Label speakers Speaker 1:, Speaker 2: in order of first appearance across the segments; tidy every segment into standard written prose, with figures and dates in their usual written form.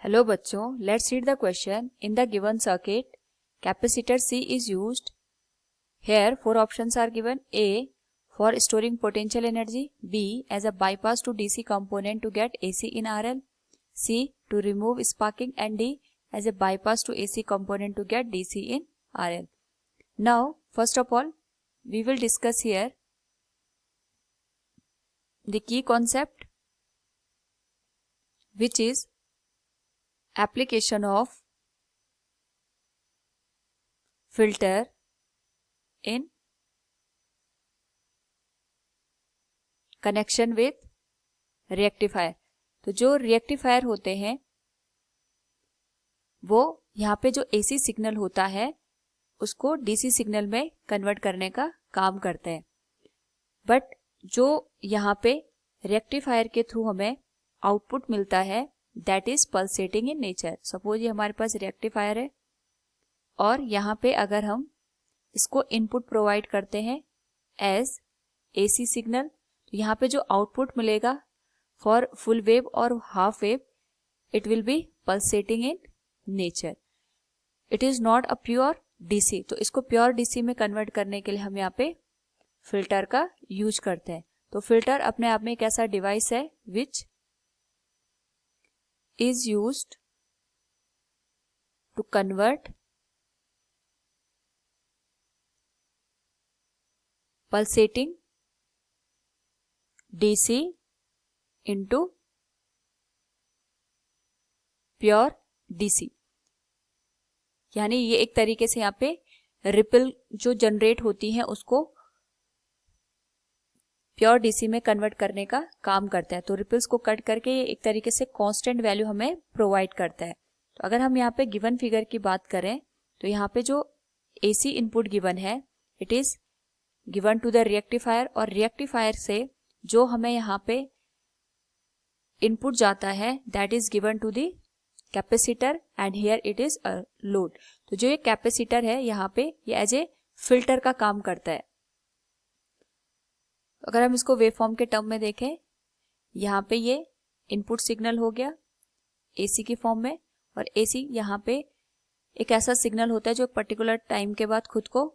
Speaker 1: Hello बच्चों, let's read the question. In the given circuit, capacitor C is used. Here, four options are given. A. For storing potential energy. B. As a bypass to DC component to get AC in RL. C. To remove sparking. And D. As a bypass to AC component to get DC in RL. Now, first of all, we will discuss here the key concept, which is application of filter in connection with rectifier. तो जो rectifier होते हैं वो यहाँ पे जो AC signal होता है उसको डीसी सिग्नल में कन्वर्ट करने का काम करते हैं. बट जो यहाँ पे रेक्टिफायर के थ्रू हमें आउटपुट मिलता है that is pulsating in nature. Suppose ये हमारे पास रेक्टिफायर है और यहाँ पे अगर हम इसको इनपुट प्रोवाइड करते हैं एज एसी सिग्नल, तो यहाँ पे जो आउटपुट मिलेगा फॉर फुल वेव और half wave it will be pulsating in nature. It is not a pure DC. तो इसको प्योर डीसी में कन्वर्ट करने के लिए हम यहाँ पे फिल्टर का यूज करते हैं. तो फिल्टर अपने आप में एक ऐसा डिवाइस है which is used to convert pulsating DC into pure DC. यानी ये एक तरीके से यहाँ पे रिपल जो जनरेट होती है उसको प्योर DC में कन्वर्ट करने का काम करता है. तो रिपल्स को कट करके ये एक तरीके से कांस्टेंट वैल्यू हमें प्रोवाइड करता है. तो अगर हम यहाँ पे गिवन फिगर की बात करें तो यहाँ पे जो AC इनपुट गिवन है it is given to the rectifier, और रेक्टिफायर से जो हमें यहाँ पे इनपुट जाता है that is given to the capacitor and here it is a load. तो जो ये कैपेसिटर है यहाँ पे ये एज ए फिल्टर का काम करता है. अगर हम इसको वेव फॉर्म के टर्म में देखें, यहाँ पे ये इनपुट सिग्नल हो गया एसी की फॉर्म में, और एसी यहाँ पे एक ऐसा सिग्नल होता है जो पर्टिकुलर टाइम के बाद खुद को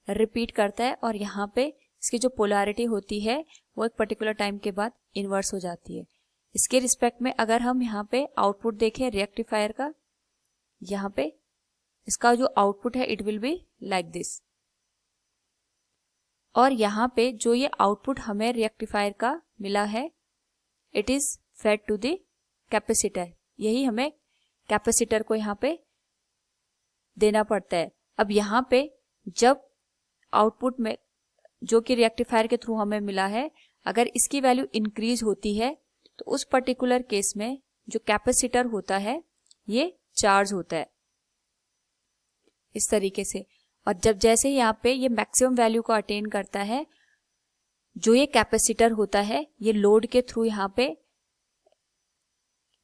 Speaker 1: रिपीट करता है, और यहाँ पे इसकी जो पोलैरिटी होती है वो एक पर्टिकुलर टाइम के बाद इन्वर्स हो जाती है. इसके रिस्पेक्ट में अगर हम यहाँ पे आउटपुट देखें रेक्टिफायर का, यहाँ पे इसका जो आउटपुट है it will be like this. और यहाँ पे जो ये आउटपुट हमें रेक्टिफायर का मिला है it is fed to the capacitor. यही हमें कैपेसिटर को यहाँ पे देना पड़ता है. अब यहाँ पे जब आउटपुट में जो कि रेक्टिफायर के थ्रू हमें मिला है अगर इसकी वैल्यू इंक्रीज होती है तो उस पर्टिकुलर केस में जो कैपेसिटर होता है ये चार्ज होता है इस तरीके से. और जब जैसे यहाँ पे ये मैक्सिमम वैल्यू को अटेन करता है जो ये कैपेसिटर होता है ये लोड के थ्रू यहाँ पे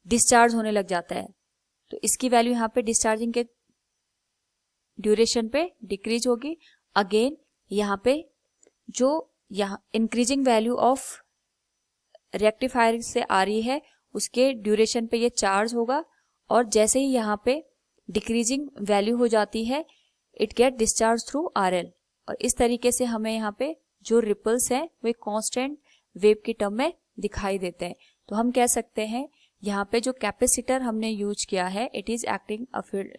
Speaker 1: डिस्चार्ज होने लग जाता है. तो इसकी वैल्यू यहाँ पे डिस्चार्जिंग के ड्यूरेशन पे डिक्रीज होगी. अगेन यहाँ पे जो यहाँ इंक्रीजिंग वैल्यू ऑफ रेक्टिफायर से आ रही है उसके ड्यूरेशन पे ये चार्ज होगा, और जैसे ही यहाँ पे डिक्रीजिंग वैल्यू हो जाती है it get discharge through RL. और इस तरीके से हमें यहाँ पे जो रिपल्स हैं वो कांस्टेंट वेव की टर्म में दिखाई देते हैं. तो हम कह सकते हैं यहाँ पे जो कैपेसिटर हमने यूज किया है it is acting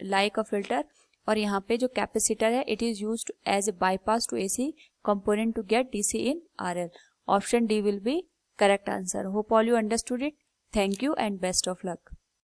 Speaker 1: like a filter, और यहाँ पे जो कैपेसिटर है it is used as a bypass to AC component to get DC in RL. Option D will be correct answer. Hope all you understood it. Thank you and best of luck.